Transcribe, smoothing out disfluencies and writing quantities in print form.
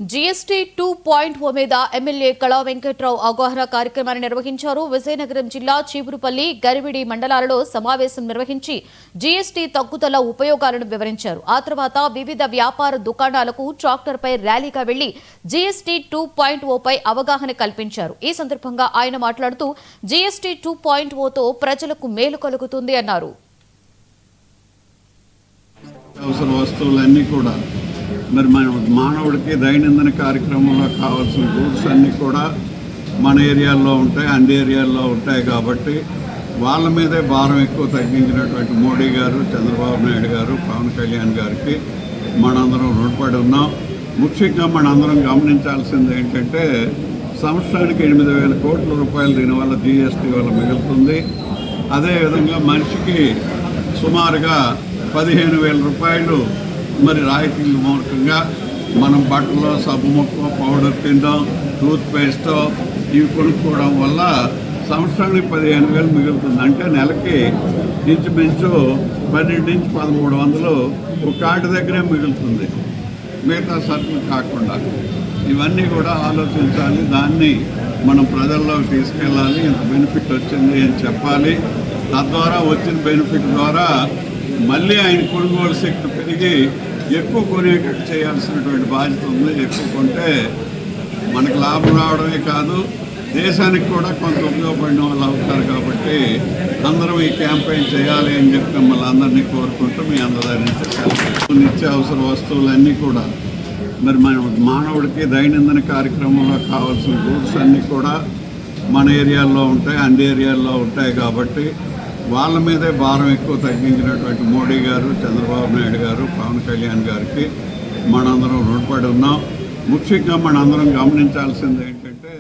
GST 2.0 మీద MLA Kala Venkatrao అవగాహన కార్యక్రమాన్ని నిర్వహించారు. విజయనగరం జిల్లా చీపురుపల్లి, గరివిడి మండలాలలో సమావేశం నిర్వహించి జీఎస్టీ తగ్గుదల ఉపయోగాలను వివరించారు. ఆ తర్వాత వివిధ వ్యాపార దుకాణాలకు ట్రాక్టర్పై ర్యాలీగా వెళ్లి జీఎస్టీ 2.0 పై అవగాహన కల్పించారు. ఈ సందర్భంగా ఆయన మాట్లాడుతూ జీఎస్టీ 2.0తో ప్రజలకు మేలు కలుగుతుంది అన్నారు. అవసర వస్తువులన్నీ కూడా మరి మన మానవుడికి దైనందిన కార్యక్రమంలో కావాల్సిన గూడ్స్ అన్నీ కూడా మన ఏరియాల్లో ఉంటాయి, అన్ని ఏరియాల్లో ఉంటాయి. కాబట్టి వాళ్ళ మీదే భారం ఎక్కువ తగ్గించినటువంటి మోడీ గారు, చంద్రబాబు నాయుడు గారు, పవన్ కళ్యాణ్ గారికి మనందరం రుణపడి ఉన్నాం. ముఖ్యంగా మనందరం గమనించాల్సింది ఏంటంటే సంవత్సరానికి 8,000 కోట్ల రూపాయలు దీనివల్ల జీఎస్టీ వల్ల మిగులుతుంది. అదేవిధంగా మనిషికి సుమారుగా 15,000 రూపాయలు మరి రాయితీల మూలకంగా మనం బట్టలు, సబ్బు ముక్క, పౌడర్ తినడం, టూత్ పేస్ట్ ఇవి కొనుక్కోవడం వల్ల సంవత్సరానికి 15,000 మిగులుతుంది. అంటే నెలకి ఇంచుమించు 12 నుంచి 1,300 ఒక కార్డు దగ్గరే మిగులుతుంది, మిగతా సరుకులు కాకుండా. ఇవన్నీ కూడా ఆలోచించాలి, దాన్ని మనం ప్రజల్లోకి తీసుకెళ్ళాలి. ఇంత బెనిఫిట్ వచ్చింది అని చెప్పాలి. తద్వారా వచ్చిన బెనిఫిట్ ద్వారా మళ్ళీ ఆయన కొనుగోలు శక్తి పెరిగి ఎక్కువ కొనేటట్టు చేయాల్సినటువంటి బాధ్యత ఉంది. ఎక్కువ కొంటే మనకు లాభం రావడమే కాదు, దేశానికి కూడా కొంత ఉపయోగపడిన వాళ్ళు అవుతారు. కాబట్టి అందరం ఈ క్యాంపెయిన్ చేయాలి అని చెప్పి మిమ్మల్ని అందరినీ కోరుకుంటూ మీ అందరి నుంచి నిత్యావసర వస్తువులన్నీ కూడా మరి మన మానవుడికి దైనందిన కార్యక్రమంలో కావాల్సిన గూడ్స్ అన్నీ కూడా మన ఏరియాల్లో ఉంటాయి, అన్ని ఏరియాల్లో ఉంటాయి. కాబట్టి వాళ్ళ మీదే భారం ఎక్కువ తగ్గించినటువంటి మోడీ గారు, చంద్రబాబు నాయుడు గారు, పవన్ కళ్యాణ్ గారికి మనందరం రుణపడి ఉన్నాం. ముఖ్యంగా మనందరం గమనించాల్సింది ఏంటంటే